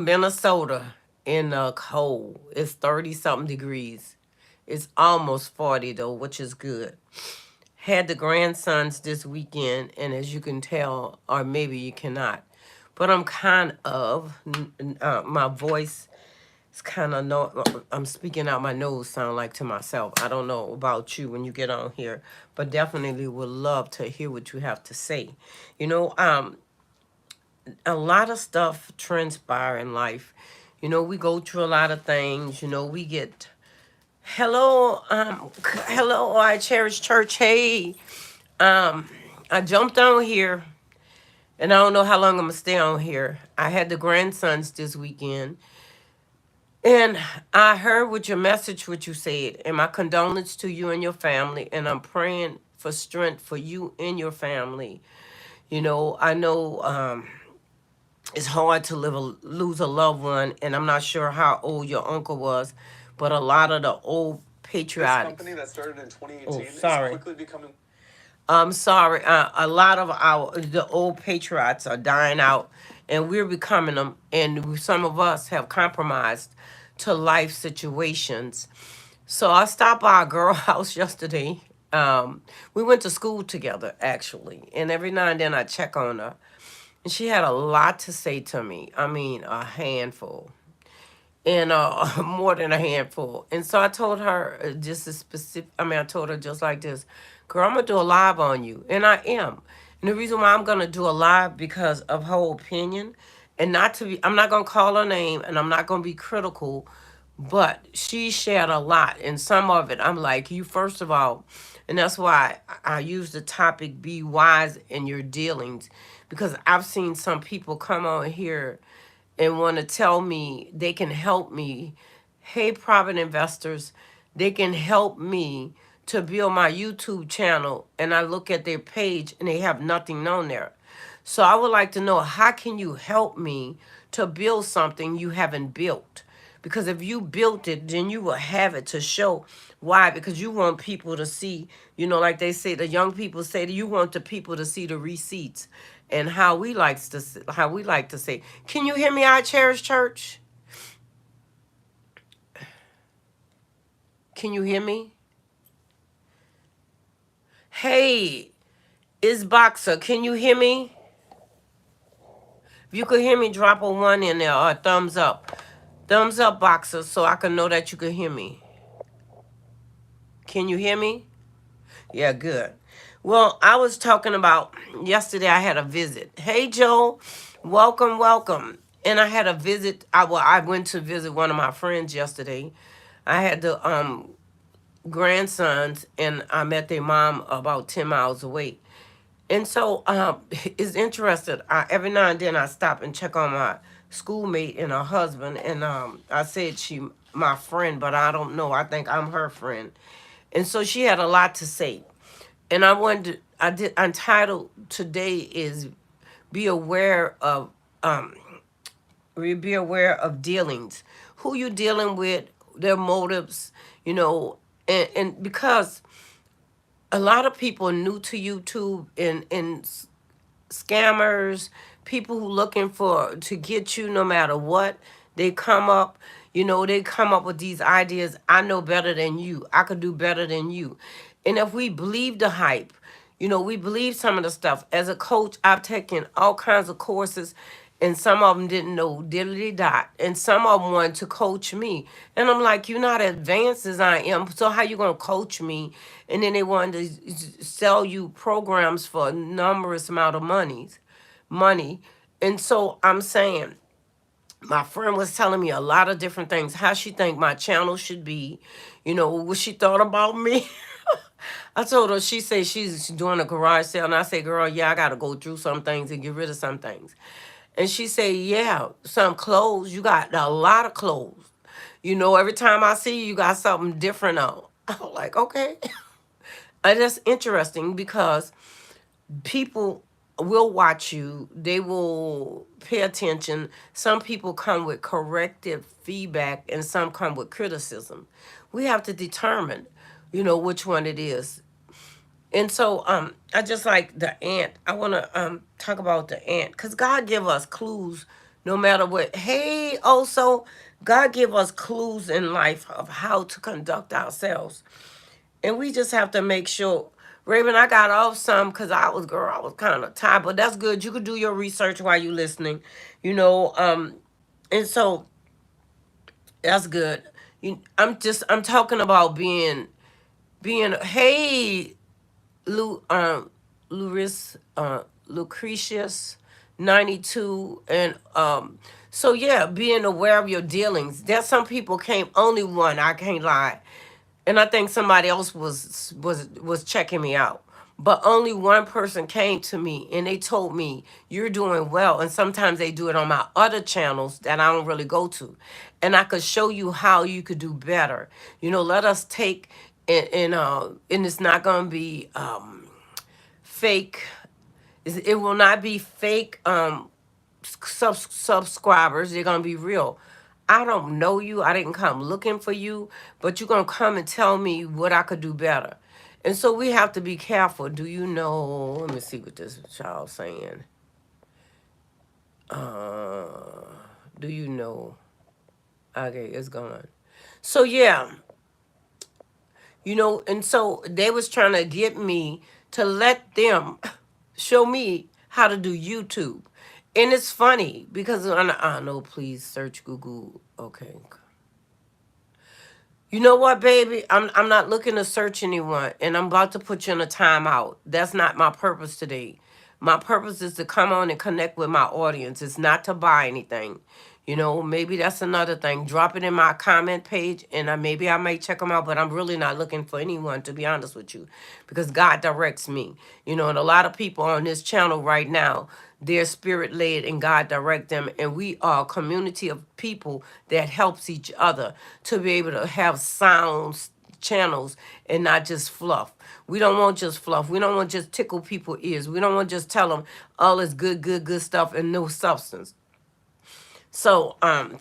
Minnesota in the cold. It's 30 something degrees. It's almost 40 though, which is good. Had the grandsons this weekend, and as you can tell, or maybe you cannot, but I'm kind of, my voice is kind of, no, I'm speaking out my nose, sound like to myself. I don't know about you when you get on here, but definitely would love to hear what you have to say. You know, a lot of stuff transpire in life. We go through a lot of things. We get hello, hello, I cherish church. Hey, I jumped on here, and I don't know how long I'm gonna stay on here. I had the grandsons this weekend, and I heard what your message, what you said, and my condolence to you and your family, and I'm praying for strength for you and your family. I know it's hard to lose a loved one, and I'm not sure how old your uncle was, but a lot of the old patriotic. This company that started in 2018 is quickly becoming. I'm sorry. A lot of the old patriots are dying out, and we're becoming them. And some of us have compromised to life situations. So I stopped by a girl house yesterday. We went to school together actually, and every now and then I check on her. And she had a lot to say to me. I mean, a handful. And more than a handful. And so I told her just a specific, I told her just like this, girl, I'm going to do a live on you. And I am. And the reason why I'm going to do a live because of her opinion. And not to be, I'm not going to call her name and I'm not going to be critical. But she shared a lot. And some of it, I'm like, you, first of all, and that's why I use the topic, be wise in your dealings. Because I've seen some people come on here and want to tell me they can help me. Hey, private investors, they can help me to build my YouTube channel. And I look at their page and they have nothing on there. So I would like to know, how can you help me to build something you haven't built? Because if you built it, then you will have it to show. Why? Because you want people to see, like they say, the young people say, you want the people to see the receipts. And how we like to say, can you hear me, I cherish church? Can you hear me? Hey, is Boxer, can you hear me? If you could hear me, drop a 1 in there or a thumbs up. Thumbs up, Boxer, so I can know that you can hear me. Can you hear me? Yeah, good. Well, I was talking about yesterday I had a visit. Hey, Joe, welcome, welcome. And I had a visit. I went to visit one of my friends yesterday. I had the grandsons, and I met their mom about 10 miles away. And so it's interesting. Every now and then I stop and check on my schoolmate and her husband. And I said she my friend, but I don't know. I think I'm her friend. And so she had a lot to say. And entitled today is be aware of be aware of dealings. Who you dealing with, their motives, and because a lot of people are new to YouTube and scammers, people who looking for to get you no matter what. They come up, they come up with these ideas. I know better than you. I could do better than you. And if we believe the hype, we believe some of the stuff. As a coach, I've taken all kinds of courses, and some of them didn't know diddly dot, and some of them wanted to coach me. And I'm like, you're not advanced as I am, so how you gonna coach me? And then they wanted to sell you programs for a numerous amount of money. And so I'm saying, my friend was telling me a lot of different things, how she think my channel should be, what she thought about me. I told her, she said she's doing a garage sale, and I said, girl, yeah, I got to go through some things and get rid of some things. And she said, yeah, some clothes, you got a lot of clothes. Every time I see you, you got something different on. I'm like, okay. And that's interesting because people will watch you. They will pay attention. Some people come with corrective feedback and some come with criticism. We have to determine, which one it is. And so I just like the ant. I want to talk about the ant because God give us clues No matter what. Hey, also, God give us clues in life of how to conduct ourselves. And we just have to make sure. Raven, I got off some because I was kind of tired, but that's good. You could do your research while you listening, you know. And so that's good. I'm talking about being. Hey, Lu, Lucretius 92, and so yeah, being aware of your dealings. There's some people came, only one, I can't lie, and I think somebody else was checking me out. But only one person came to me and they told me you're doing well. And sometimes they do it on my other channels that I don't really go to. And I could show you how you could do better. Let us take and it's not gonna be fake. It will not be fake subscribers. They're gonna be real. I don't know you. I didn't come looking for you, but you're gonna come and tell me what I could do better. And so we have to be careful. Do you know? Let me see what this child's saying. Uh, do you know? Okay, it's gone. So yeah, and so they was trying to get me to let them show me how to do YouTube. And it's funny because I know, please search Google. Okay. You know what, baby? I'm not looking to search anyone, and I'm about to put you in a timeout. That's not my purpose today. My purpose is to come on and connect with my audience. It's not to buy anything. Maybe that's another thing. Drop it in my comment page, and maybe I may check them out, but I'm really not looking for anyone, to be honest with you, because God directs me. And a lot of people on this channel right now, they're spirit led and God direct them, and we are a community of people that helps each other to be able to have sounds channels and not just fluff. We don't want just fluff. We don't want just tickle people ears. We don't want just tell them all this good stuff and no substance. So and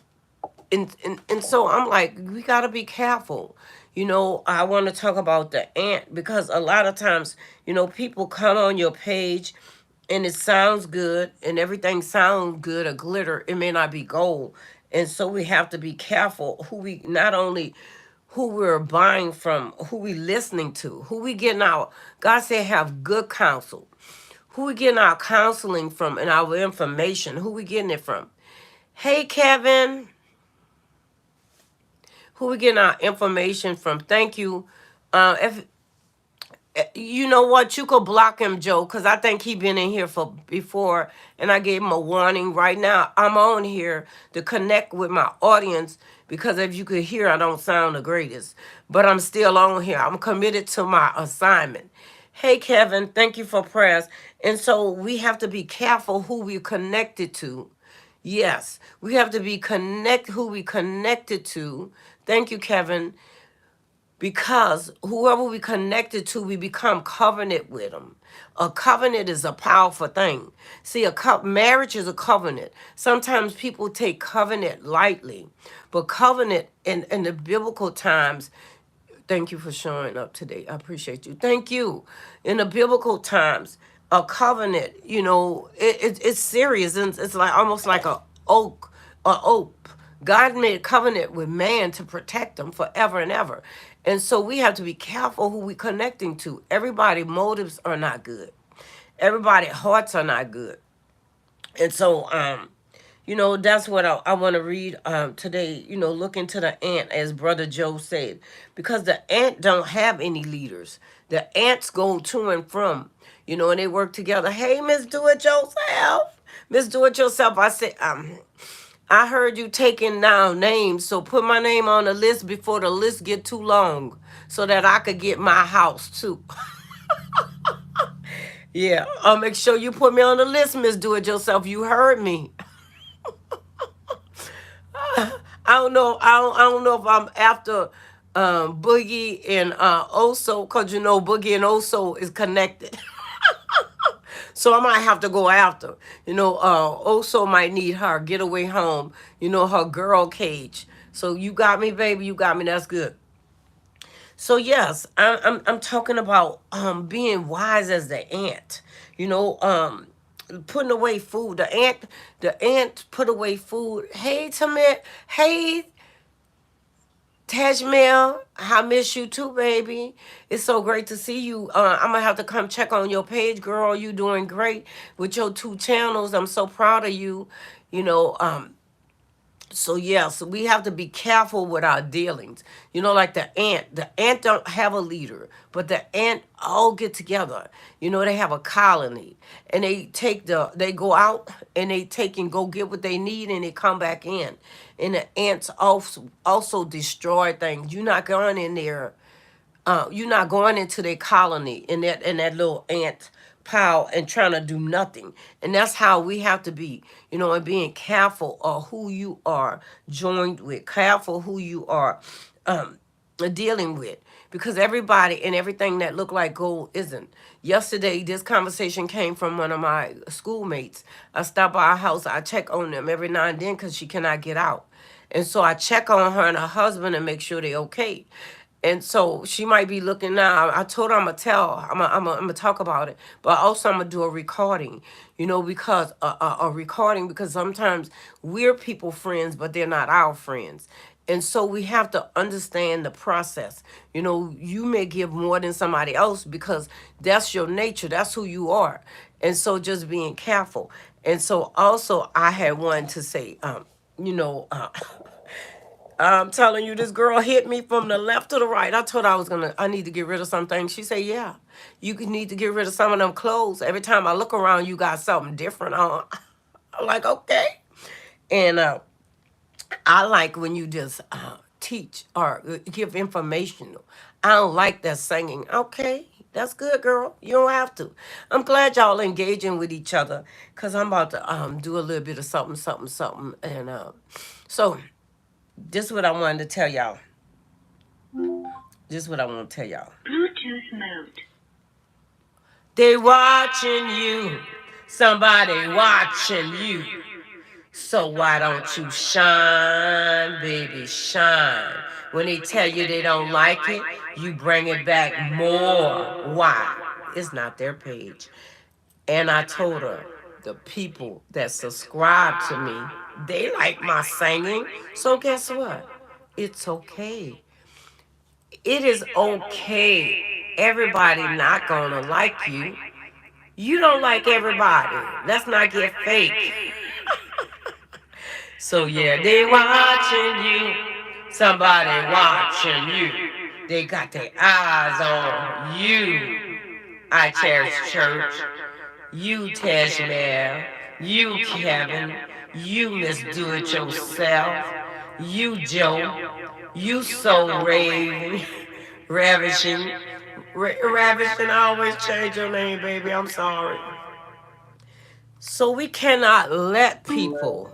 so I'm like, we got to be careful. I want to talk about the ant, because a lot of times, people come on your page and it sounds good and everything sounds good or glitter. It may not be gold. And so we have to be careful not only who we're buying from, who we listening to, who we getting our, God said have good counsel. Who we getting our counseling from and our information, who we getting it from. Hey, Kevin. Who we getting our information from? Thank you. If you know what, you could block him, Joe, because I think he been in here for before, and I gave him a warning. Right now, I'm on here to connect with my audience because, if you could hear, I don't sound the greatest, but I'm still on here. I'm committed to my assignment. Hey, Kevin, thank you for prayers. And so we have to be careful who we're connected to. Yes, we have to be who we connected to. Thank you, Kevin, because whoever we connected to, we become covenant with them. A covenant is a powerful thing. See, marriage is a covenant. Sometimes people take covenant lightly, but covenant in the biblical times. Thank you for showing up today. I appreciate you. Thank you. In the biblical times, a covenant, it's serious, and it's like almost like a oak. God made a covenant with man to protect them forever and ever. And so we have to be careful who we're connecting to. Everybody's motives are not good. Everybody's hearts are not good. And so, that's what I want to read today. Look into the ant, as Brother Joe said, because the ant don't have any leaders. The ants go to and from, and they work together. Hey, Miss Do It Yourself. Miss Do It Yourself, I said, I heard you taking down names, so put my name on the list before the list get too long so that I could get my house too. Yeah, I'll make sure you put me on the list, Miss Do It Yourself. You heard me. I don't know if I'm after Boogie and Oso, because Boogie and Oso is connected. So I might have to go after. Oso might need her getaway home, her girl cage. So you got me, baby, you got me, that's good. So yes, I'm talking about being wise as the ant. putting away food. The ant put away food. Hey, Tamit. Hey, Tajmel, I miss you too, baby. It's so great to see you. I'm gonna have to come check on your page, girl. You doing great with your 2 channels. I'm so proud of you. You know, so yeah, so we have to be careful with our dealings. You know, like the ant. The ant don't have a leader, but the ant all get together. You know, they have a colony, and they go out and they take and go get what they need, and they come back in. And the ants also destroy things. You're not going in there, you're not going into their colony in that little ant pile and trying to do nothing. And that's how we have to be, and being careful of who you are joined with, careful who you are dealing with, because everybody and everything that look like gold isn't. Yesterday, this conversation came from one of my schoolmates. I stop by her house. I check on them every now and then because she cannot get out. And so I check on her and her husband and make sure they're okay. And so she might be looking now. I told her I'm gonna talk about it, but also I'm gonna do a recording, because a recording, because sometimes we're people friends, but they're not our friends. And so we have to understand the process. You may give more than somebody else because that's your nature, that's who you are. And so just being careful. And so also I had one to say, you know, uh, I'm telling you, this girl hit me from the left to the right. I told her I need to get rid of something. She said, yeah, you could need to get rid of some of them clothes. Every time I look around, you got something different on. I'm like, okay. And I like when you just teach or give information. I don't like that singing. Okay, that's good, girl. You don't have to. I'm glad y'all engaging with each other because I'm about to do a little bit of something, something, something. And so this is what I wanted to tell y'all. This is what I want to tell y'all. Bluetooth mode. They watching you. Somebody watching you. So why don't you shine, baby, shine? When they tell you they don't like it, you bring it back more. Why? It's not their page. And I told her, the people that subscribe to me, they like my singing. So guess what? It's okay. It is okay. Everybody not gonna like you. You don't like everybody. Let's not get fake. So yeah, they watching you. Somebody watching you. They got their eyes on you. I cherish church. You Tashmel. You Kevin. You Miss Do It Yourself. You Joe. You so ravishing. Ravishing, I always change your name, baby. I'm sorry. So we cannot let people,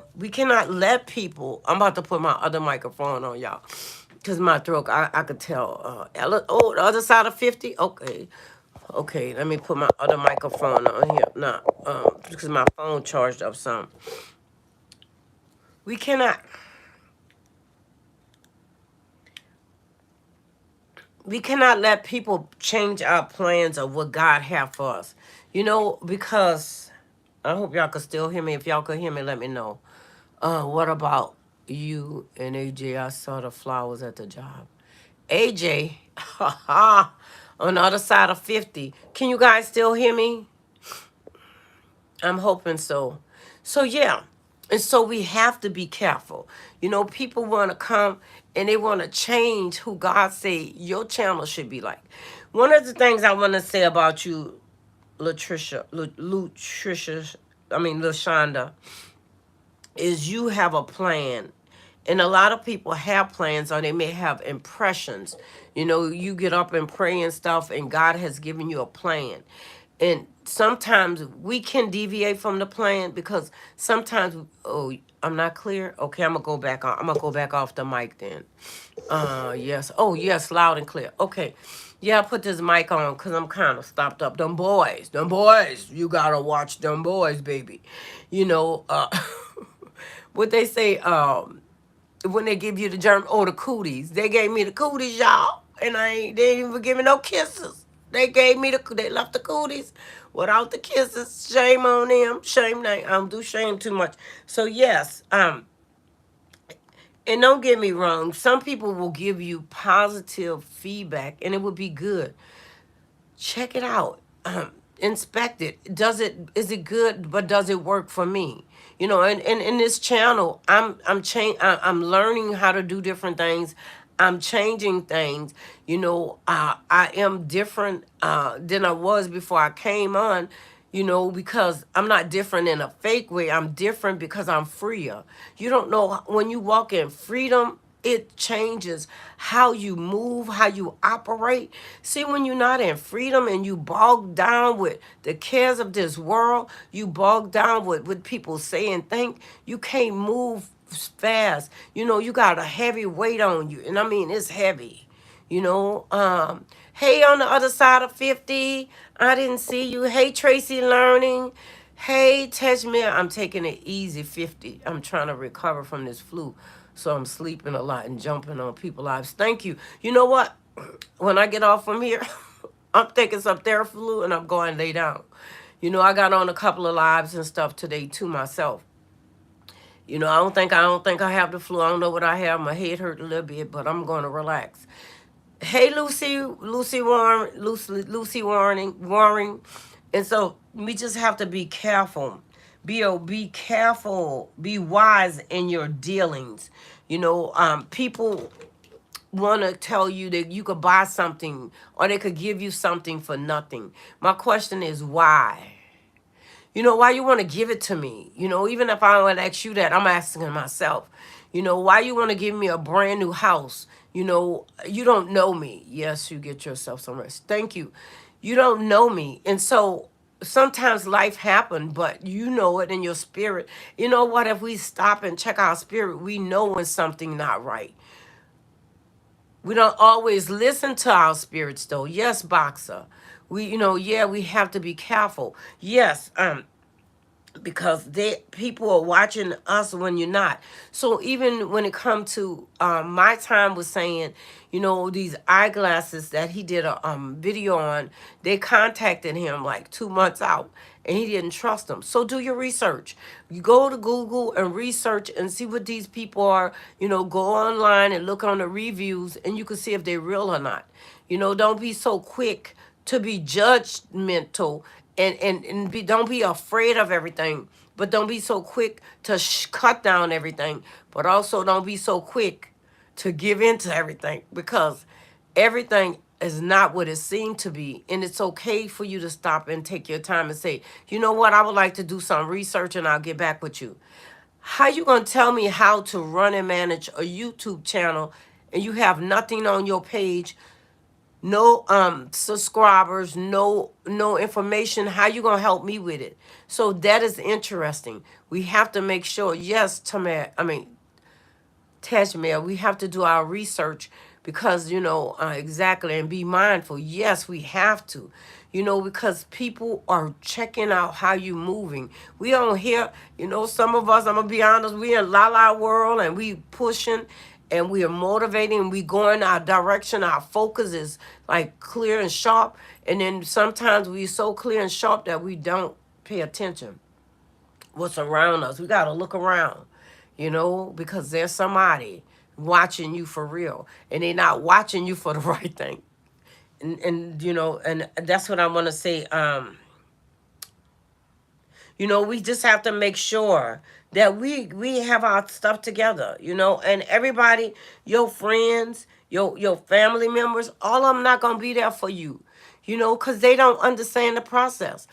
I'm about to put my other microphone on, y'all. Because my throat, I could tell. The other side of 50? Okay. Okay, let me put my other microphone on here. Nah, because my phone charged up some. We cannot. We cannot let people change our plans of what God has for us. Because I hope y'all can still hear me. If y'all could hear me, let me know. What about you and AJ? I saw the flowers at the job. AJ, on the other side of 50. Can you guys still hear me? I'm hoping so. So yeah. And so we have to be careful. People want to come and they want to change who God say your channel should be like. One of the things I want to say about you, LaShonda, is you have a plan. And a lot of people have plans or they may have impressions. You get up and pray and stuff and God has given you a plan. And sometimes we can deviate from the plan because sometimes, I'm not clear. Okay, I'm gonna go back off the mic then. Yes. Oh, yes, loud and clear. Okay. Yeah, I put this mic on because I'm kind of stopped up. Them boys, you gotta watch them boys, baby. You know, uh, what they say, when they give you the germ, the cooties. They gave me the cooties, y'all, and they ain't even give me no kisses. They left the cooties. Without the kisses, shame on them. Shame, I don't do shame too much. So yes, and don't get me wrong, some people will give you positive feedback and it would be good. Check it out. Inspect it. Is it good, but does it work for me? And in this channel, I'm learning how to do different things. I'm changing things. I am different than I was before I came on, because I'm not different in a fake way. I'm different because I'm freer. You don't know, when you walk in freedom, it changes how you move, how you operate. See, when you're not in freedom and you bog down with the cares of this world, you bog down with what people say and think, you can't move fast. You got a heavy weight on you. And I mean, it's heavy. Hey, on the other side of 50, I didn't see you. Hey, Tracy Learning. Hey, Tejmir, I'm taking it easy, 50. I'm trying to recover from this flu, so I'm sleeping a lot and jumping on people's lives. Thank you. You know what? When I get off from here, I'm taking some Theraflu and I'm going to lay down. I got on a couple of lives and stuff today to myself. I don't think I have the flu. I don't know what I have. My head hurt a little bit, but I'm going to relax. Hey, Lucy Warring. And so we just have to be careful. Be careful. Be wise in your dealings. People want to tell you that you could buy something or they could give you something for nothing. My question is why? Why you want to give it to me? Even if I would ask you that, I'm asking myself, why you want to give me a brand new house? You don't know me. Yes, you get yourself some rest. Thank you. You don't know me. And so sometimes life happen, but you know it in your spirit. You know what? If we stop and check our spirit, we know when something not right. We don't always listen to our spirits though. Yes, boxer. We have to be careful. Yes, because people are watching us when you're not. So even when it comes to my time was saying, these eyeglasses that he did a video on, they contacted him like 2 months out and he didn't trust them. So do your research. You go to Google and research and see what these people are. Go online and look on the reviews and you can see if they're real or not. Don't be so quick to be judgmental and don't be afraid of everything, but don't be so quick to cut down everything, but also don't be so quick to give in to everything, because everything is not what it seemed to be. And it's okay for you to stop and take your time and say, you know what, I would like to do some research and I'll get back with you. How you gonna tell me how to run and manage a YouTube channel and you have nothing on your page, no subscribers, no information? How you gonna help me with it? So that is interesting. We have to make sure, yes, Tejmir, we have to do our research, because exactly, and be mindful. Yes, we have to, because people are checking out how you moving. We don't hear, some of us, I'm gonna be honest, we in la world and we pushing and we are motivating and we going our direction. Our focus is like clear and sharp, and then sometimes we so clear and sharp that we don't pay attention what's around us. We got to look around, because there's somebody watching you for real, and they're not watching you for the right thing. And that's what I want to say. We just have to make sure that we have our stuff together, and everybody, your friends, your family members, all of them not going to be there for you, because they don't understand the process.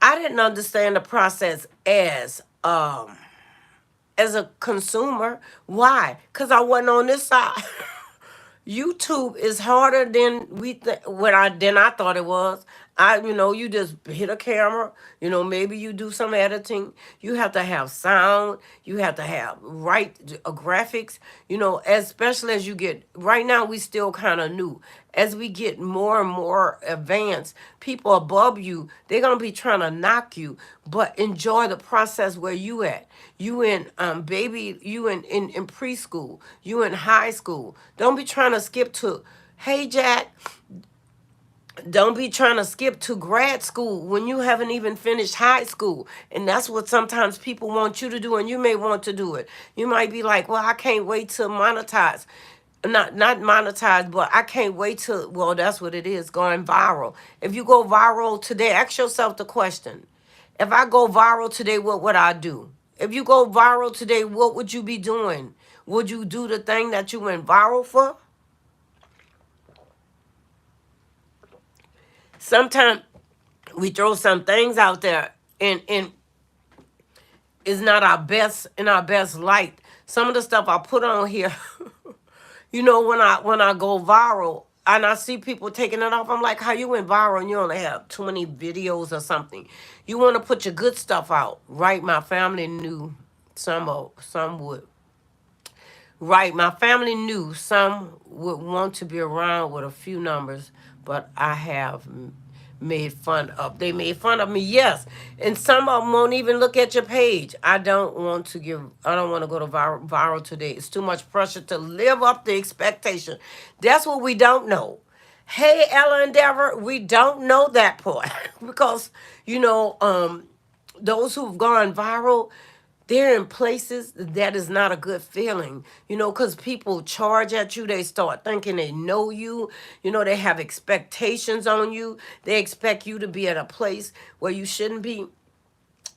I didn't understand the process as a consumer. Why? Because I wasn't on this side. YouTube is harder than than I thought it was. You just hit a camera. Maybe you do some editing. You have to have sound. You have to have right graphics. Especially as you get right now, we still kind of new. As we get more and more advanced, people above you, they're gonna be trying to knock you. But enjoy the process where you at. You in you in preschool. You in high school. Don't be trying to skip to, hey Jack, Don't be trying to skip to grad school when you haven't even finished high school. And that's what sometimes people want you to do, and you may want to do it. You might be like, well, I can't wait to monetize. Not monetize, but I can't wait to, well, that's what it is, going viral. If you go viral today, ask yourself the question. If I go viral today, what would I do? If you go viral today, what would you be doing? Would you do the thing that you went viral for? Sometimes we throw some things out there, and it's not our best in our best light. Some of the stuff I put on here, when I go viral and I see people taking it off, I'm like, how you went viral and you only have 20 videos or something? You want to put your good stuff out, right? My family knew some would. Right, my family knew some would want to be around with a few numbers, but I have made fun of. They made fun of me, yes, and some of them won't even look at your page. I don't want to give. I don't want to go to viral today. It's too much pressure to live up the expectation. That's what we don't know. Hey, Ella Endeavor, we don't know that part because those who've gone viral, they're in places that is not a good feeling, because people charge at you. They start thinking they know you. They have expectations on you. They expect you to be at a place where you shouldn't be.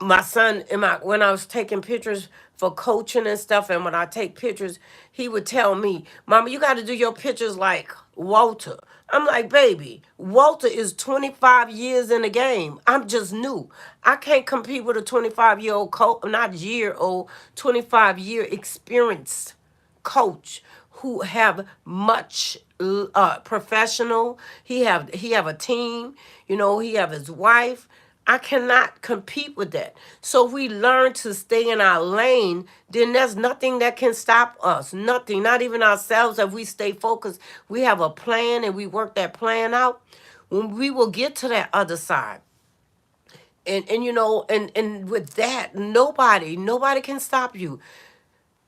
My son, when I was taking pictures for coaching and stuff, and when I take pictures, he would tell me, Mama, you got to do your pictures like Walter. I'm like, baby, Walter is 25 years in the game. I'm just new. I can't compete with a 25-year-old coach, not year old, 25-year experienced coach who have much professional. He have a team. He have his wife. I cannot compete with that. So if we learn to stay in our lane, then there's nothing that can stop us. Nothing, not even ourselves. If we stay focused, we have a plan and we work that plan out, when we will get to that other side. And with that, nobody can stop you.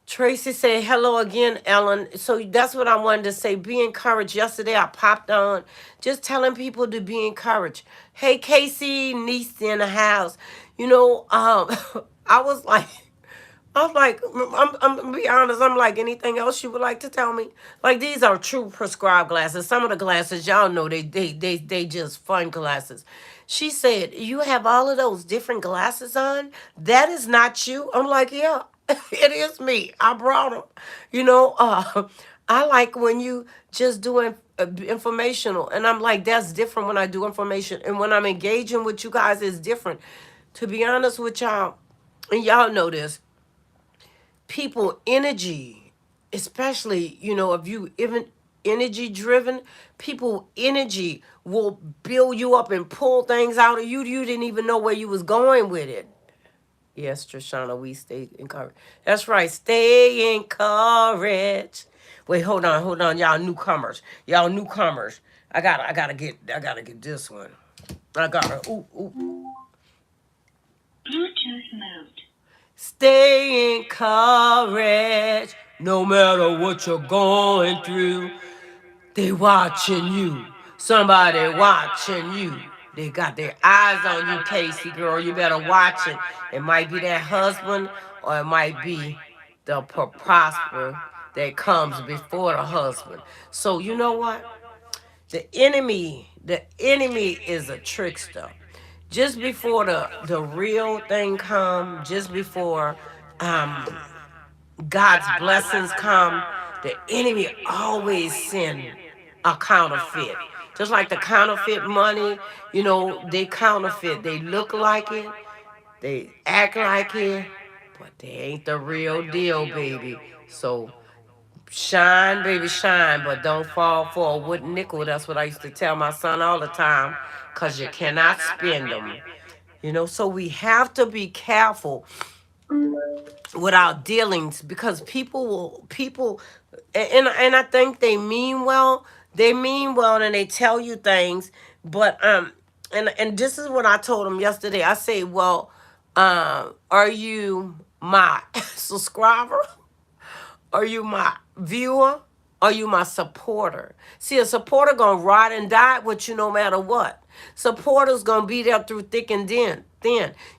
Tracy said, hello again, Ellen. So that's what I wanted to say. Be encouraged. Yesterday I popped on just telling people to be encouraged. Hey, Casey, niece in the house. I was like, I'm gonna be honest, I'm like, anything else you would like to tell me? Like, these are true prescribed glasses. Some of the glasses, y'all know, they just fun glasses. She said, you have all of those different glasses on? That is not you? I'm like, yeah, it is me. I brought them. I like when you just doing informational. And I'm like, that's different when I do information. And when I'm engaging with you guys, it's different. To be honest with y'all, and y'all know this, people energy, especially if you even energy driven, people energy will build you up and pull things out of you. You didn't even know where you was going with it. Yes, Trishana, we stay encouraged. That's right, stay encouraged. Wait, hold on, y'all newcomers. I gotta get this one. I gotta ooh. Bluetooth mode. Stay encouraged. No matter what you're going through, they watching you. Somebody watching you. They got their eyes on you, Casey, girl. You better watch it. It might be that husband, or it might be the prosper that comes before the husband. So you know what? The enemy is a trickster. Just before the real thing come, just before um God's blessings come, the enemy always send a counterfeit. Just like the counterfeit money, they counterfeit. They look like it, they act like it, but they ain't the real deal, baby. So shine, baby, shine, but don't fall for a wooden nickel. That's what I used to tell my son all the time, because you cannot spend them. So we have to be careful with our dealings, because people, and I think they mean well. They mean well, and they tell you things, but and this is what I told them yesterday. I say, well, are you my subscriber? Are you my viewer? Are you my supporter? See, a supporter gonna ride and die with you no matter what. Supporters gonna be there through thick and thin.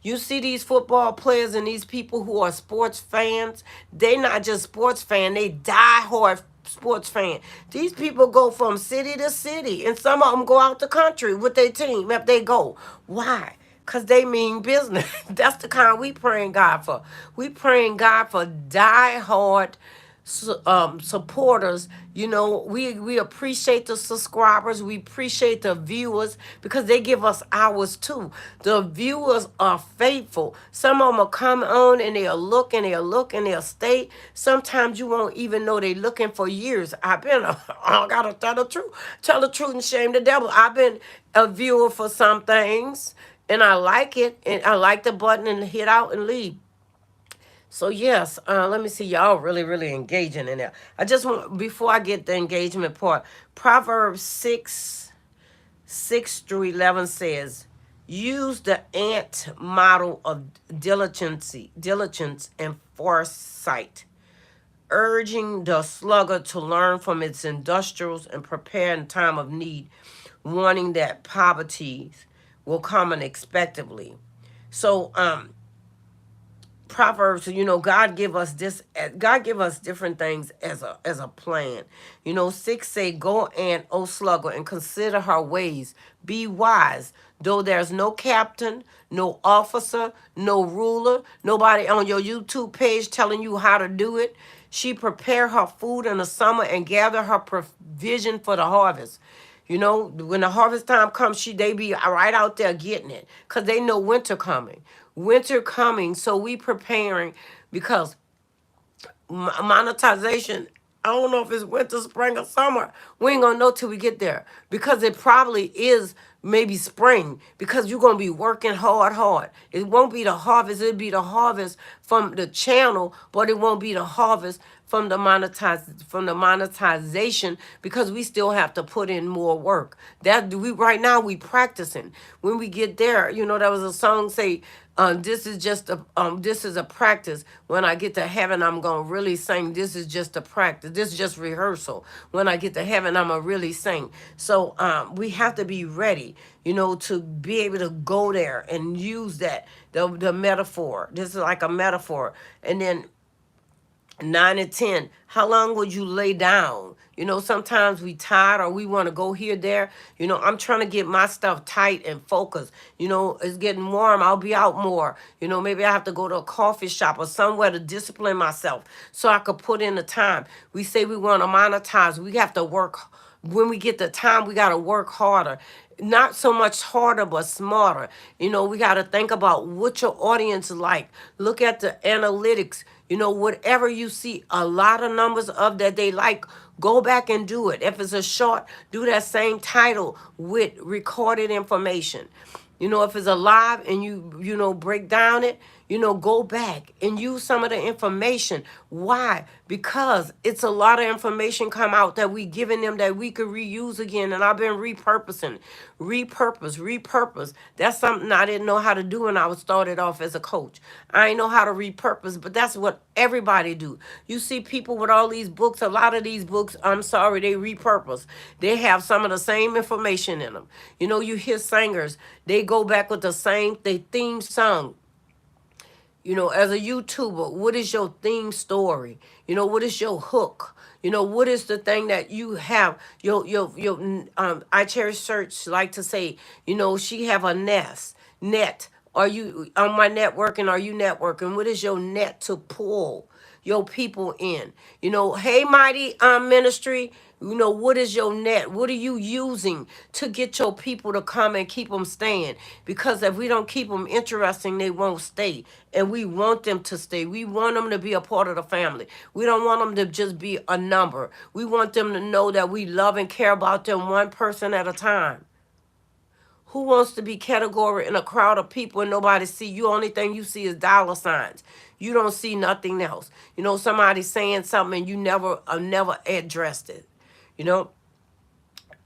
You see these football players and these people who are sports fans, they not just sports fan, they die hard sports fan. These people go from city to city, and some of them go out the country with their team if they go. Why? Because they mean business. That's the kind we praying God for. We praying God for die hard supporters. You know, we appreciate the subscribers, we appreciate the viewers because they give us hours too. The viewers are faithful. Some of them will come on and they'll stay. Sometimes you won't even know they looking for years. I've been I gotta tell the truth and shame the devil. I've been a viewer for some things and I like it, and I like the button and hit out and leave. So yes, let me see. Y'all really engaging in there. I just want, before I get the engagement part, Proverbs 6:6 through 11 says, use the ant model of diligence and foresight, urging the sluggard to learn from its industrials and prepare in time of need, warning that poverty will come unexpectedly. So Proverbs, you know, God give us this. God give us different things as a plan. You know, 6 say, "Go and O slugger, and consider her ways. Be wise. Though there's no captain, no officer, no ruler, nobody on your YouTube page telling you how to do it. She prepare her food in the summer and gather her provision for the harvest." You know, when the harvest time comes, they be right out there getting it because they know winter coming. Winter coming, so we preparing because monetization, I don't know if it's winter, spring, or summer. We ain't gonna know till we get there because it probably is maybe spring because you're gonna be working hard. It won't be the harvest, it'll be the harvest from the channel, but it won't be the harvest from the monetization because we still have to put in more work. That we right now we practicing. When we get there, you know, there was a song say, this is a practice. When I get to heaven, I'm gonna really sing. This is just a practice. This is just rehearsal. When I get to heaven, I'm gonna really sing. So we have to be ready, you know, to be able to go there and use that the metaphor. This is like a metaphor, and then 9 and 10, how long would you lay down? You know, sometimes we tired or we want to go here, there. You know, I'm trying to get my stuff tight and focused. You know, it's getting warm. I'll be out more. You know, maybe I have to go to a coffee shop or somewhere to discipline myself so I could put in the time. We say we want to monetize. We have to work. When we get the time, we got to work harder. Not so much harder, but smarter. You know, we got to think about what your audience like. Look at the analytics. You know, whatever you see a lot of numbers of that they like, go back and do it. If it's a short, do that same title with recorded information. You know, if it's a live and you know, break down it, you know, go back and use some of the information. Why? Because it's a lot of information come out that we giving them that we could reuse again. And I've been repurpose. That's something I didn't know how to do when I was started off as a coach. I ain't know how to repurpose, but that's what everybody do. You see people with all these books, a lot of these books, I'm sorry, they repurpose. They have some of the same information in them. You know, you hear singers, they go back with the same, they theme song. You know, as a YouTuber, what is your theme story? You know, what is your hook? You know, what is the thing that you have? I Cherish Search like to say, you know, she have a net. Are you on my networking? Are you networking? What is your net to pull your people in? You know, hey, Mighty Ministry, you know, what is your net? What are you using to get your people to come and keep them staying? Because if we don't keep them interesting, they won't stay. And we want them to stay. We want them to be a part of the family. We don't want them to just be a number. We want them to know that we love and care about them one person at a time. Who wants to be category in a crowd of people and nobody see you? Only thing you see is dollar signs. You don't see nothing else. You know, somebody saying something and you never addressed it. You know,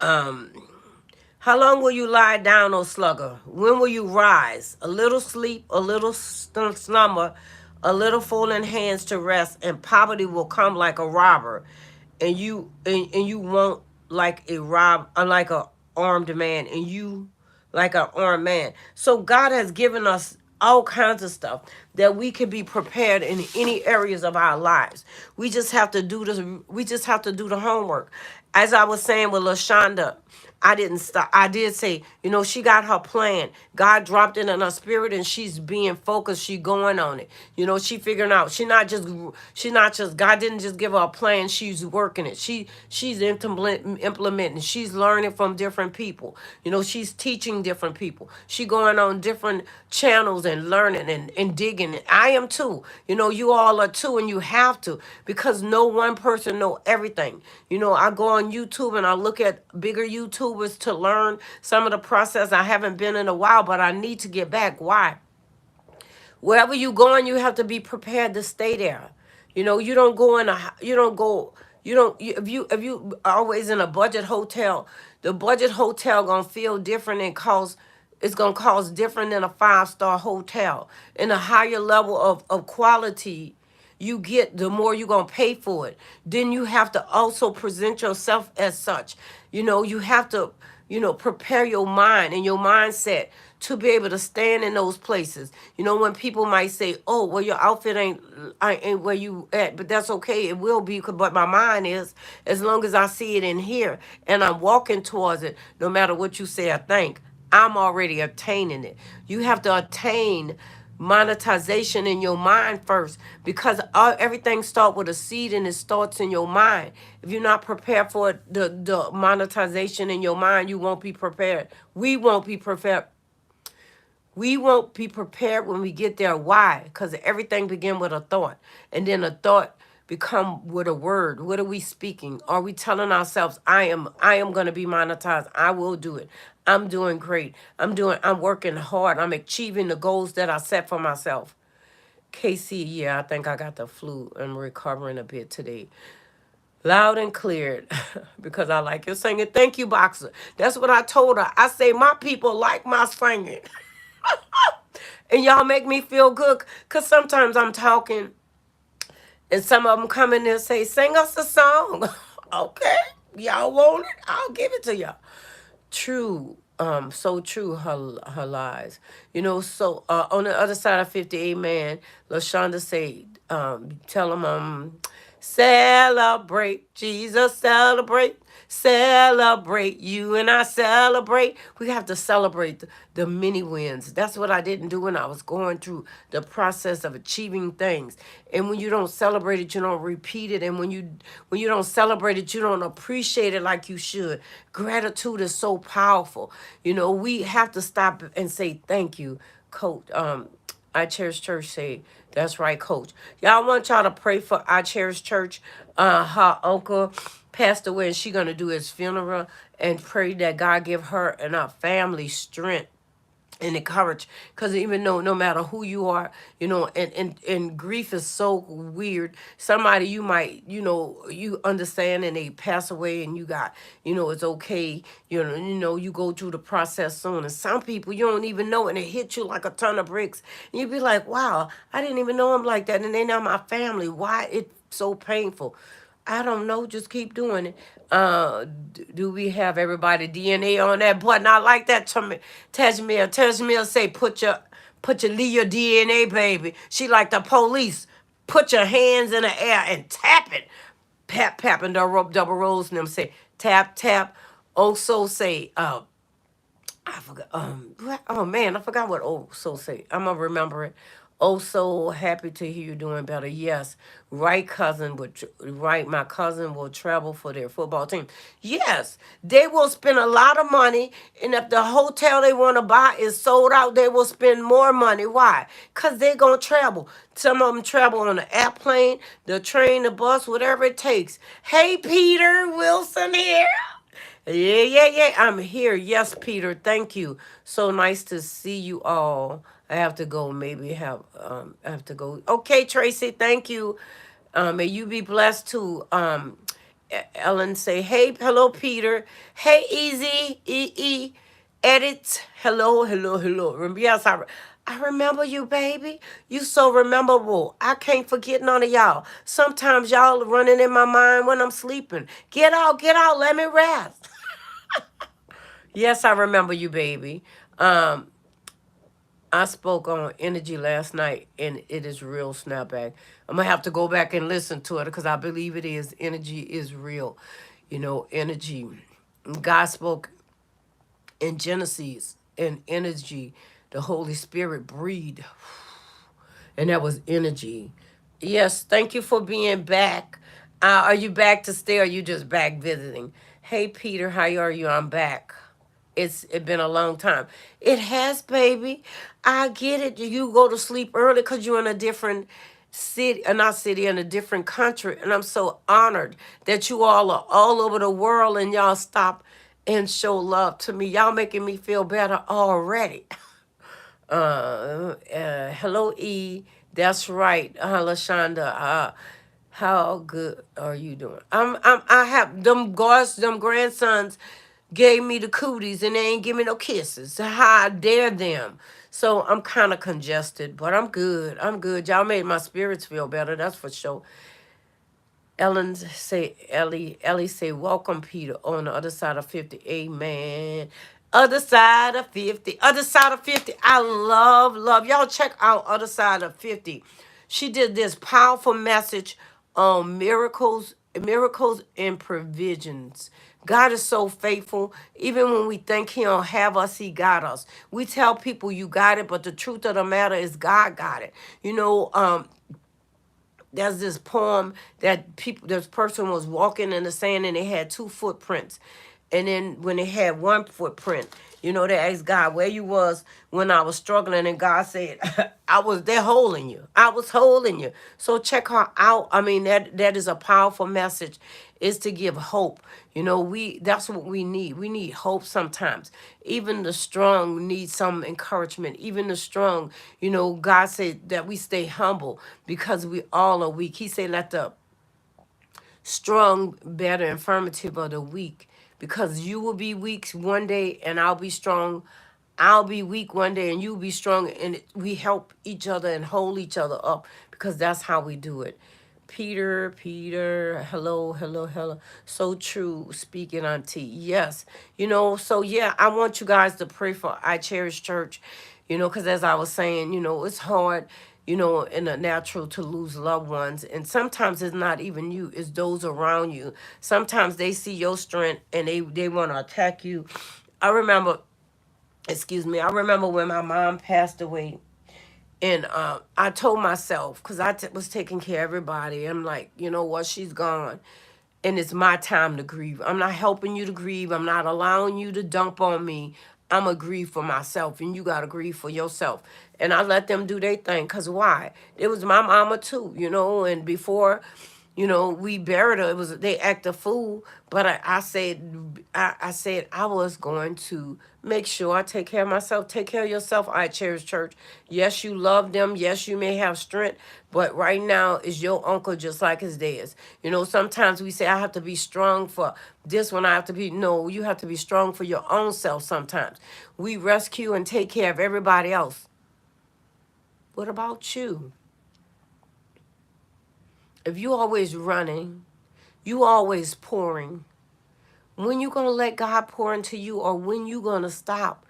how long will you lie down, O slugger? When will you rise? A little sleep, a little slumber, a little folding hands to rest, and poverty will come like a robber, and you want like a rob like a armed man, and you like an armed man. So God has given us all kinds of stuff that we can be prepared in any areas of our lives. We just have to do this. We just have to do the homework. As I was saying with LaShonda, I didn't stop. I did say, she got her plan. God dropped it in her spirit, and she's being focused. She going on it. She figuring out. She not just. God didn't just give her a plan. She's working it. She's implementing. She's learning from different people. She's teaching different people. She going on different channels and learning and digging. I am too. You all are too, and you have to, because no one person know everything. I go on YouTube and I look at bigger YouTubers to learn some of the process. I haven't been in a while, but I need to get back. Why? Wherever you going, you have to be prepared to stay there. You don't go in a, you don't go, you don't, if you always in a budget hotel, the budget hotel gonna feel different and cost, it's gonna cost different than a 5-star hotel. In a higher level of quality you get, the more you're going to pay for it. Then you have to also present yourself as such. You have to, prepare your mind and your mindset to be able to stand in those places. When people might say, oh, well, your outfit ain't where you at, but that's okay. It will be, but my mind is, as long as I see it in here and I'm walking towards it, no matter what you say or think, I'm already attaining it. You have to attain monetization in your mind first, because everything starts with a seed, and it starts in your mind. If you're not prepared for it, the monetization in your mind, you won't be prepared. We won't be prepared when we get there. Why? Because everything begins with a thought, and then a thought become with a word. What are we speaking? Are we telling ourselves, I am going to be monetized. I will do it. I'm doing great. I'm working hard. I'm achieving the goals that I set for myself. Casey, yeah, I think I got the flu. I'm recovering a bit today. Loud and cleared, because I like your singing. Thank you, Boxer. That's what I told her. I say, my people like my singing. And y'all make me feel good, because sometimes I'm talking and some of them come in there and say, sing us a song. Okay, y'all want it? I'll give it to y'all. True, so true, her lies. So on the other side of 50, amen, LaShonda say, tell them, celebrate, Jesus, celebrate. Celebrate, you and I celebrate. We have to celebrate the many wins. That's what I didn't do when I was going through the process of achieving things. And when you don't celebrate it, you don't repeat it. And when you don't celebrate it, you don't appreciate it like you should. Gratitude is so powerful. We have to stop and say thank you, Coach. I Cherish Church say, that's right, Coach. Y'all, want y'all to pray for I Cherish Church. Her uncle passed away, and she gonna do his funeral, and pray that God give her and her family strength and encourage, because even though no matter who you are, and grief is so weird. Somebody you might, you understand, and they pass away, and you got, it's okay, you go through the process soon. And some people you don't even know, and it hit you like a ton of bricks, and you be like, wow, I didn't even know I'm like that, and they not my family. Why it's so painful? I don't know. Just keep doing it. Do we have everybody DNA on that button? I like that. Tajmir. Tajmir say, leave your DNA, baby. She like the police. Put your hands in the air and tap it. Pap, pap, and double rolls, and them say, tap, tap. Also say, I forgot. Oh man, I forgot what so say. I'm gonna remember it. Oh, so happy to hear you doing better. Yes, right, cousin. Right, my cousin will travel for their football team. Yes, they will spend a lot of money, and if the hotel they want to buy is sold out, they will spend more money. Why? Cause they're gonna travel. Some of them travel on the airplane, the train, the bus, whatever it takes. Hey, Peter Wilson here. Yeah, yeah, yeah. I'm here. Yes, Peter. Thank you. So nice to see you all. I have to go. Maybe I have to go. Okay, Tracy. Thank you. May you be blessed too. Ellen say, hey, hello, Peter. Hey, Easy, edit. Hello, hello, hello. Yes, I remember you, baby. You so rememberable. I can't forget none of y'all. Sometimes y'all running in my mind when I'm sleeping. Get out, let me rest. Yes, I remember you, baby. Um, I spoke on energy last night, and it is real, Snapback. I'm gonna have to go back and listen to it because I believe it is. Energy is real. You know, energy. God spoke in Genesis, and energy. The Holy Spirit breathed, and that was energy. Yes, thank you for being back. Are you back to stay, or are you just back visiting? Hey, Peter, how are you? I'm back. It's been a long time. It has, baby. I get it. You go to sleep early because you're in a different city, not city, in a different country. And I'm so honored that you all are all over the world and y'all stop and show love to me. Y'all making me feel better already. Hello, E. That's right, Lashonda. How good are you doing? I have them guards, them grandsons gave me the cooties and they ain't give me no kisses. How I dare them. So I'm kind of congested, but I'm good. I'm good. Y'all made my spirits feel better. That's for sure. Ellie say, welcome, Peter, on the other side of 50. Amen. Other side of 50. Other side of 50. I love. Y'all check out Other Side of 50. She did this powerful message on miracles and provisions. God is so faithful. Even when we think he don't have us, he got us. We tell people you got it, but the truth of the matter is God got it. You know, there's this poem that this person was walking in the sand and they had two footprints. And then when they had one footprint, you know, they asked God where you was when I was struggling. And God said, I was there holding you. I was holding you. So check her out. I mean, that is a powerful message, is to give hope. You know, that's what we need. We need hope sometimes. Even the strong need some encouragement. Even the strong, you know, God said that we stay humble because we all are weak. He said, let the strong bear the infirmity of the weak, because you will be weak one day and I'll be strong. I'll be weak one day and you'll be strong, and we help each other and hold each other up because that's how we do it. Peter, hello. So true, speaking auntie. Yes, you know, so yeah, I want you guys to pray for I Cherish Church, you know, because as I was saying, you know, it's hard, you know, in the natural to lose loved ones. And sometimes it's not even you, it's those around you. Sometimes they see your strength and they want to attack you. I remember, I remember when my mom passed away, and I told myself, because was taking care of everybody, I'm like, you know what, she's gone. And it's my time to grieve. I'm not helping you to grieve. I'm not allowing you to dump on me. I'm going to grieve for myself, and you got to grieve for yourself. And I let them do their thing, because why? It was my mama too, you know, and before, you know, we buried her. It was, they act a fool, but I said, I said I was going to make sure I take care of myself. Take care of yourself. I Cherish Church. Yes, you love them. Yes, you may have strength, but right now is your uncle just like his dad's. You know, sometimes we say I have to be strong for this one. I have to be, no, you have to be strong for your own self. Sometimes we rescue and take care of everybody else. What about you? If you always running, you always pouring, when you gonna let God pour into you, or when you gonna stop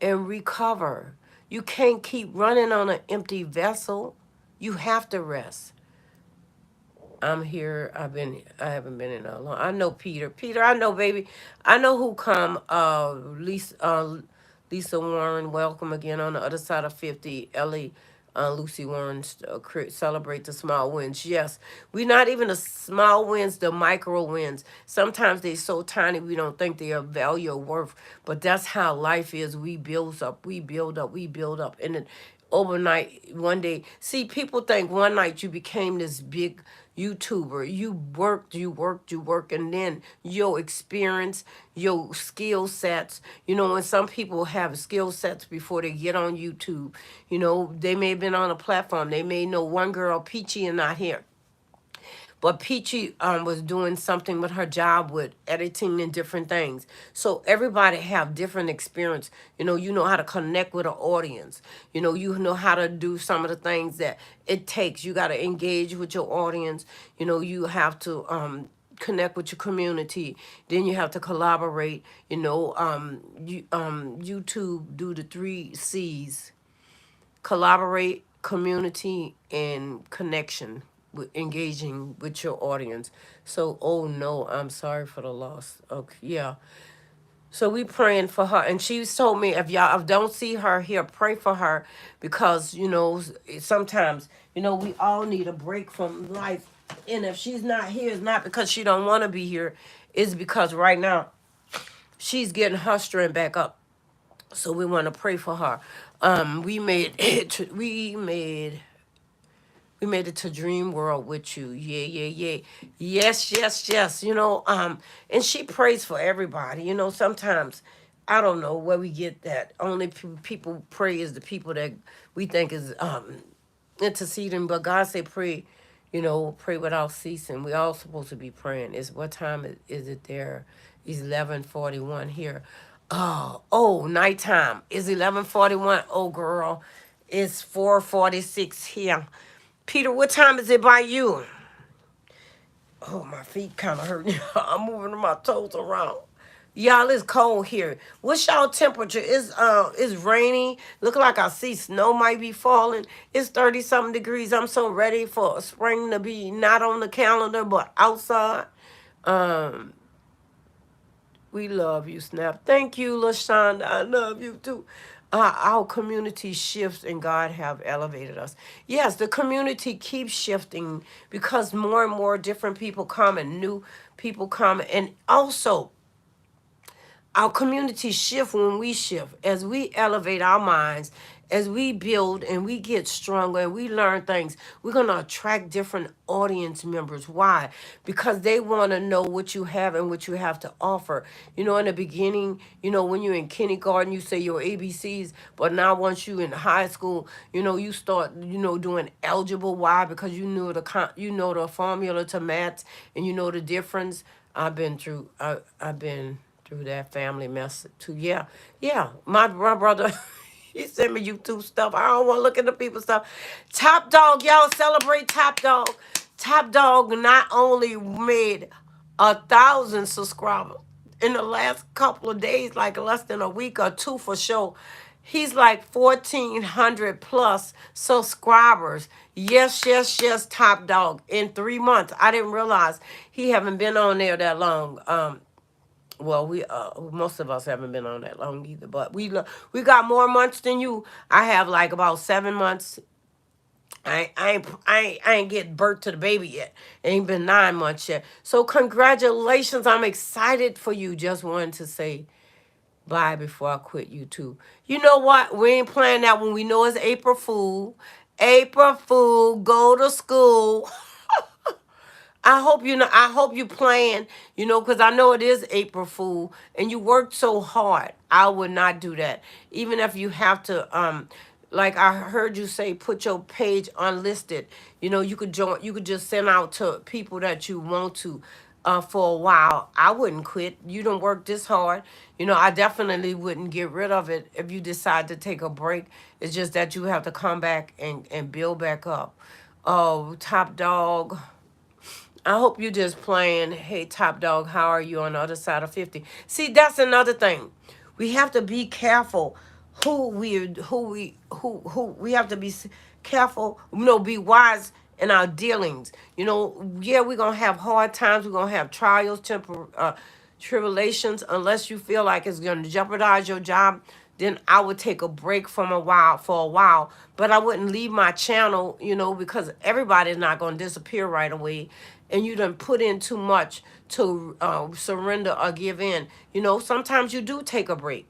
and recover? You can't keep running on an empty vessel. You have to rest. I'm here. I haven't been in a long. I know Peter. Peter, I know, baby. I know who come. Lisa Warren, welcome again on the other side of 50. Ellie, Lucy Warren, celebrate the small wins. Yes, we not even the small wins, the micro wins. Sometimes they so tiny we don't think they are value or worth. But that's how life is. We build up, we build up, and then overnight, one day. See, people think one night you became this big YouTuber. You worked, and then your experience, your skill sets. You know, when some people have skill sets before they get on YouTube, you know, they may have been on a platform. They may know one girl, Peachy, and not here. but Peachy was doing something with her job with editing and different things. So everybody have different experience. You know how to connect with an audience. You know how to do some of the things that it takes. You got to engage with your audience. You have to connect with your community. Then you have to collaborate. YouTube do the 3 C's: collaborate, community, and connection, with engaging with your audience. So, oh no, I'm sorry for the loss. Okay, yeah. So we praying for her, and she's told me, if y'all don't see her here, pray for her, because sometimes we all need a break from life, and if she's not here, it's not because she don't want to be here, it's because right now she's getting her strength back up. So we want to pray for her. We made it. We made it to Dream World with you. Yeah, yeah, yeah. Yes, yes, yes. And she prays for everybody. Sometimes I don't know where we get that. Only people pray is the people that we think is interceding, but God say pray, pray without ceasing. We all supposed to be praying. Is what time is it there? It's 11:41 here. Oh, nighttime. It's 11:41. Oh, girl, it's 4:46 here. Peter, what time is it by you? Oh, my feet kind of hurt. I'm moving my toes around. Y'all, it's cold here. What's y'all temperature? It's rainy. Look like I see snow might be falling. It's 30 something degrees. I'm so ready for spring to be not on the calendar but outside. Um, We love you, Snap. Thank you, LaShonda. I love you too. Our community shifts and God have elevated us. Yes, the community keeps shifting because more and more different people come and new people come. And also, our community shift when we shift, as we elevate our minds, as we build and we get stronger and we learn things. We're going to attract different audience members. Why? Because they want to know what you have and what you have to offer. In the beginning, when you're in kindergarten, you say your ABCs, but now once you in high school, you start doing algebra. Why? Because you know the formula to maths, and you know the difference. I've been through that family mess too. Yeah, yeah. My brother, he sent me YouTube stuff. I don't want to look at the people stuff. Top Dog, y'all celebrate Top Dog. Top Dog not only made 1,000 subscribers in the last couple of days, like less than a week or two for sure. He's like 1,400 plus subscribers. Yes, yes, yes, Top Dog. In 3 months. I didn't realize he haven't been on there that long. Well, we most of us haven't been on that long either, but we got more months than you. I have like about 7 months. I ain't get birth to the baby yet. It ain't been 9 months yet. So congratulations. I'm excited for you. Just wanted to say bye before I quit YouTube. You know what? We ain't playing that when we know it's April Fool. April Fool, go to school. I hope you plan, because I know it is April Fool and you worked so hard. I would not do that. Even if you have to, like I heard you say, put your page unlisted. You could join, you could just send out to people that you want to, for a while. I wouldn't quit. You don't work this hard. I definitely wouldn't get rid of it if you decide to take a break. It's just that you have to come back and build back up. Oh, Top Dog. I hope you just playing, hey, Top Dog, how are you on the other side of 50? See, that's another thing. We have to be careful who we have to be careful, be wise in our dealings. Yeah, we're going to have hard times. We're going to have trials, tribulations, unless you feel like it's going to jeopardize your job. Then I would take a break for a while, but I wouldn't leave my channel, because everybody's not going to disappear right away, and you done put in too much to surrender or give in. Sometimes you do take a break.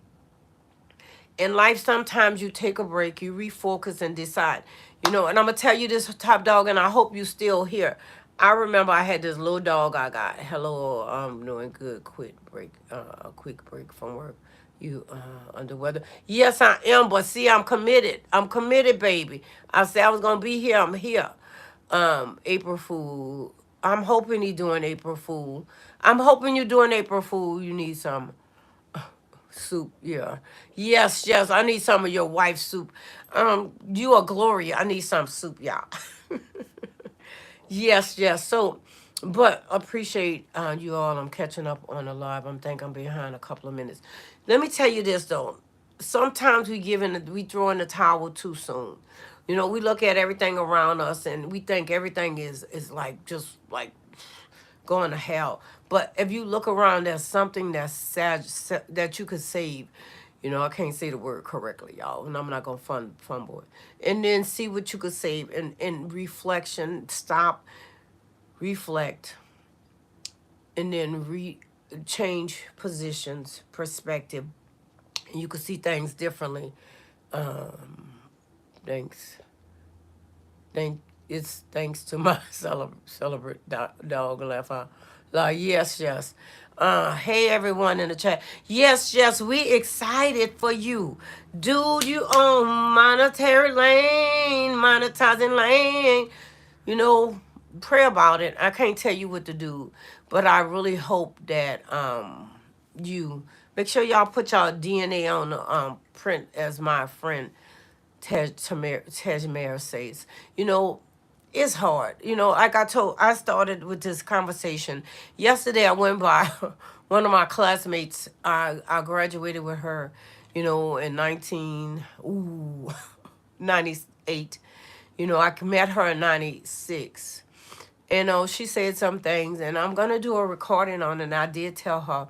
In life, sometimes you take a break, you refocus and decide. And I'm going to tell you this, Top Dog, and I hope you still here. I remember I had this little dog I got. Hello, I'm doing good. A quick break from work. You under weather? Yes, I am. But see, I'm committed. I'm committed, baby. I said I was gonna be here. I'm here. April Fool. I'm hoping he doing April Fool. I'm hoping you doing April Fool. You need some soup. Yeah. Yes, yes. I need some of your wife's soup. You are Gloria. I need some soup, y'all. Yes, yes. So, but appreciate you all. I'm catching up on the live. I'm behind a couple of minutes. Let me tell you this though. Sometimes we throw in the towel too soon. You know, we look at everything around us and we think everything is like just like going to hell. But if you look around, there's something that's sad that you could save. You know, I can't say the word correctly, y'all, and I'm not gonna fumble it. And then see what you could save and reflection. Stop, reflect, and then change positions, perspective, and you can see things differently. Thanks. It's thanks to my celebrate dog laugh out. Like yes, yes. Hey everyone in the chat. Yes, yes, we excited for you. Dude, you own monetary lane, monetizing lane. You know, pray about it. I can't tell you what to do, but I really hope that you make sure y'all put y'all DNA on the print as my friend Tejmair says. You know, it's hard. You know, like I told, I started with this conversation. Yesterday, I went by one of my classmates. I graduated with her, you know, in 98. You know, I met her in 96. You know, she said some things, and I'm going to do a recording on it. And I did tell her,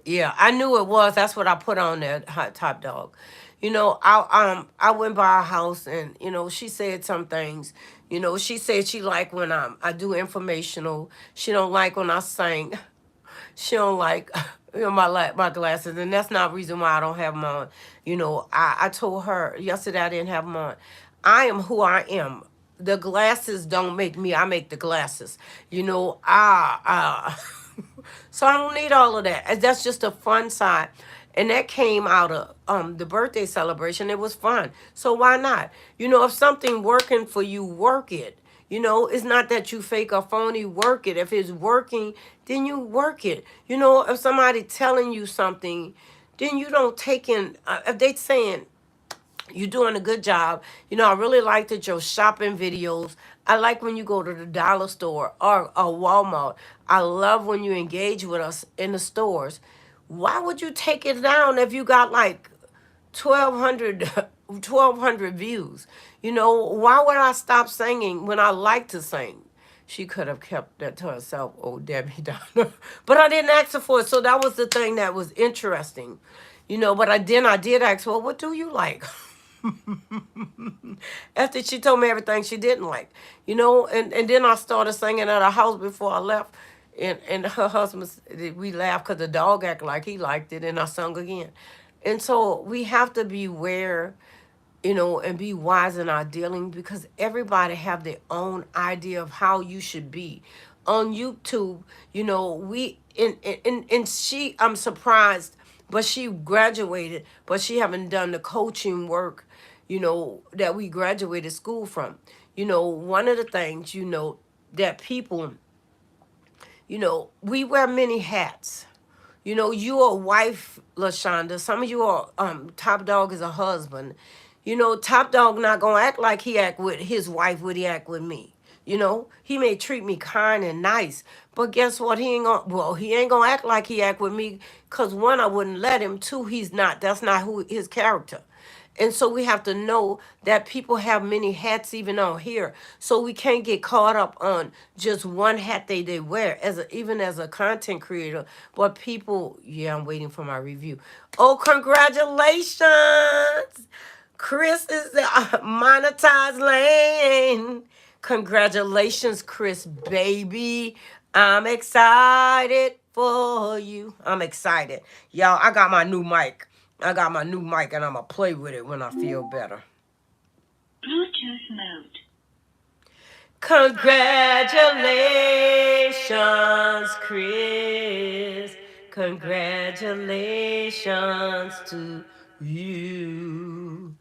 yeah, I knew it was. That's what I put on there, hot top dog. You know, I went by her house and you know she said some things. You know, she said she like when I do informational. She don't like when I sing. She don't like you know my glasses, and that's not reason why I don't have them on. You know, I told her yesterday I didn't have them on. I am who I am. The glasses don't make me. I make the glasses. You know, so I don't need all of that. That's just a fun side. And that came out of the birthday celebration. It was fun. So why not? You know, if something working for you, work it. You know, it's not that you fake or phony, work it. If it's working, then you work it. You know, if somebody telling you something, then you don't take in, if they saying, you're doing a good job. You know, I really liked that your shopping videos. I like when you go to the dollar store or Walmart. I love when you engage with us in the stores. Why would you take it down if you got like 1,200, 1,200 views? You know, why would I stop singing when I like to sing? She could have kept that to herself, oh Debbie Downer. But I didn't ask her for it. So that was the thing that was interesting. You know, but I did ask, well, what do you like? After she told me everything she didn't like, you know, and then I started singing at her house before I left, and her husband, we laughed because the dog acted like he liked it, and I sung again, and so we have to beware, you know, and be wise in our dealing because everybody have their own idea of how you should be. On YouTube, you know, and she, I'm surprised, but she graduated, but she haven't done the coaching work, you know, that we graduated school from. You know, one of the things, you know, that people, you know, we wear many hats. You know, you are a wife, LaShonda. Some of you are Top Dog is a husband. You know, Top Dog not gonna act like he act with his wife would he act with me. You know, he may treat me kind and nice, but guess what? He ain't gonna act like he act with me, cause one, I wouldn't let him. Two, he's not. That's not who his character. And so we have to know that people have many hats even on here. So we can't get caught up on just one hat they wear even as a content creator. But people, yeah, I'm waiting for my review. Oh, congratulations. Chris is the monetized lane. Congratulations, Chris, baby. I'm excited for you. I'm excited. Y'all, I got my new mic. And I'm going to play with it when I feel better. Bluetooth mode. Congratulations, Chris. Congratulations to you.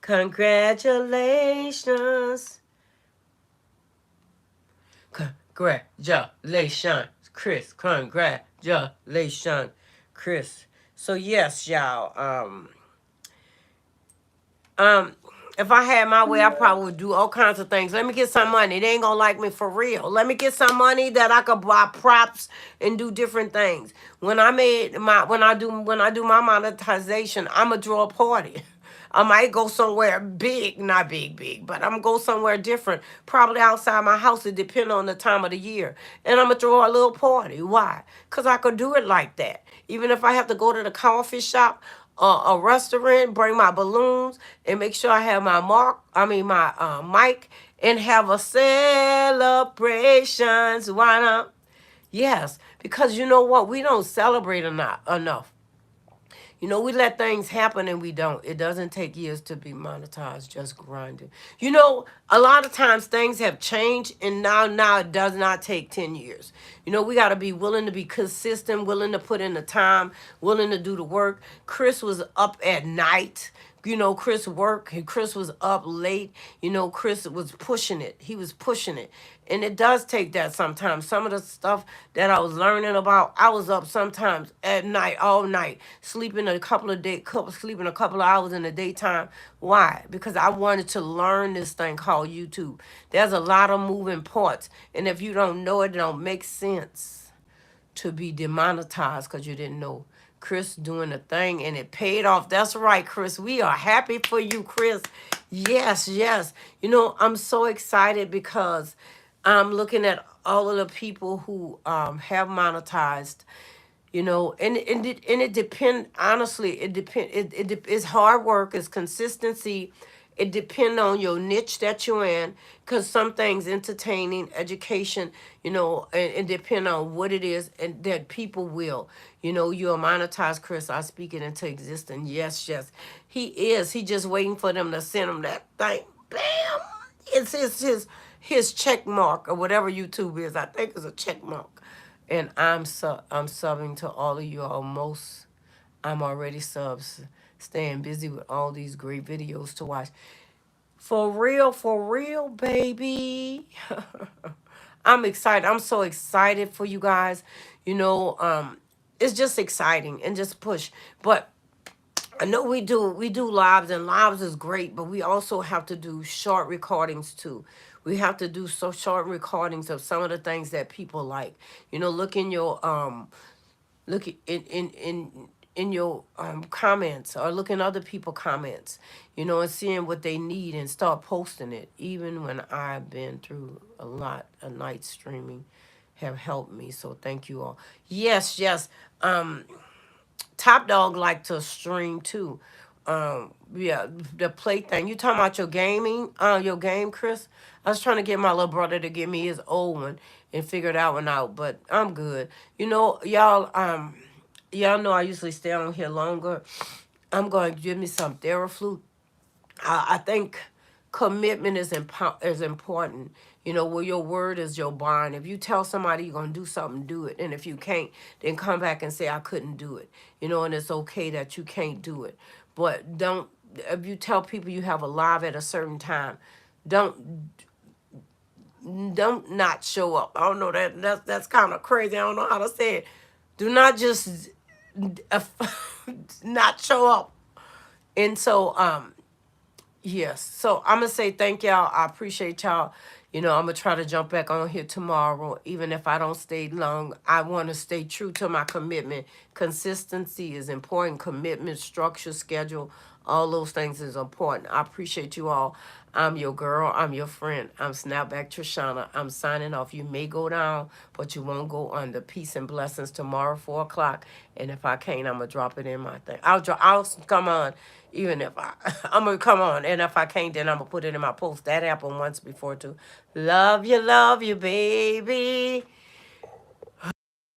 Congratulations. Congratulations, Chris. Congratulations, Chris. So yes, y'all. Um, if I had my way, I probably would do all kinds of things. Let me get some money. They ain't gonna like me for real. Let me get some money that I could buy props and do different things. When I do my monetization, I'ma draw a party. I might go somewhere big, not big, but I'm gonna go somewhere different, probably outside my house. It depends on the time of the year. And I'm gonna throw a little party. Why? Because I could do it like that. Even if I have to go to the coffee shop, a restaurant, bring my balloons, and make sure I have my my mic, and have a celebrations. Why not? Yes, because you know what? We don't celebrate enough. We let things happen and we don't. It doesn't take years to be monetized, just grinding. A lot of times things have changed and now it does not take 10 years. We got to be willing to be consistent, willing to put in the time, willing to do the work. Chris was up at night. Chris worked, and Chris was up late. Chris was pushing it. He was pushing it. And it does take that sometimes. Some of the stuff that I was learning about, I was up sometimes at night, all night, sleeping sleeping a couple of hours in the daytime. Why? Because I wanted to learn this thing called YouTube. There's a lot of moving parts. And if you don't know it, it don't make sense to be demonetized because you didn't know. Chris doing the thing and it paid off. That's right, Chris. We are happy for you, Chris. Yes, yes. I'm so excited because I'm looking at all of the people who have monetized. And it depend, honestly, it's hard work, it's consistency. It depend on your niche that you're in, because some things, entertaining, education, and depend on what it is, and that people will. You'll monetize, Chris. I speak it into existence. Yes, yes. He just waiting for them to send him that thing. Bam! It's his check mark, or whatever YouTube is. I think it's a check mark. And I'm subbing to all of you almost. I'm already subs, staying busy with all these great videos to watch. For real, baby. I'm excited. I'm so excited for you guys. It's just exciting and just push. But I know we do lives, and lives is great, but we also have to do short recordings too. We have to do so short recordings of some of the things that people like. Look in your look in your comments, or look in other people comments, and seeing what they need and start posting it. Even when I've been through a lot of night streaming have helped me. So thank you all. Yes, yes. Top Dog like to stream too. Yeah, the play thing. You talking about your game, Chris? I was trying to get my little brother to give me his old one and figure that one out, but I'm good. Y'all know I usually stay on here longer. I'm going to give me some Theraflu. I think commitment is important. Where your word is your bond. If you tell somebody you're going to do something, do it. And if you can't, then come back and say, I couldn't do it. And it's okay that you can't do it. But if you tell people you have a live at a certain time, don't not show up. I don't know, that's kind of crazy. I don't know how to say it. Do not just not show up. And so, yes. So I'm going to say thank y'all. I appreciate y'all. I'm going to try to jump back on here tomorrow. Even if I don't stay long, I want to stay true to my commitment. Consistency is important. Commitment, structure, schedule, all those things is important. I appreciate you all. I'm your girl. I'm your friend. I'm SnappBack Trishana. I'm signing off. You may go down, but you won't go under. Peace and blessings tomorrow, 4 o'clock. And if I can't, I'm going to drop it in my thing. I'll come on, even if I'm going to come on. And if I can't, then I'm going to put it in my post. That happened once before, too. Love you, baby.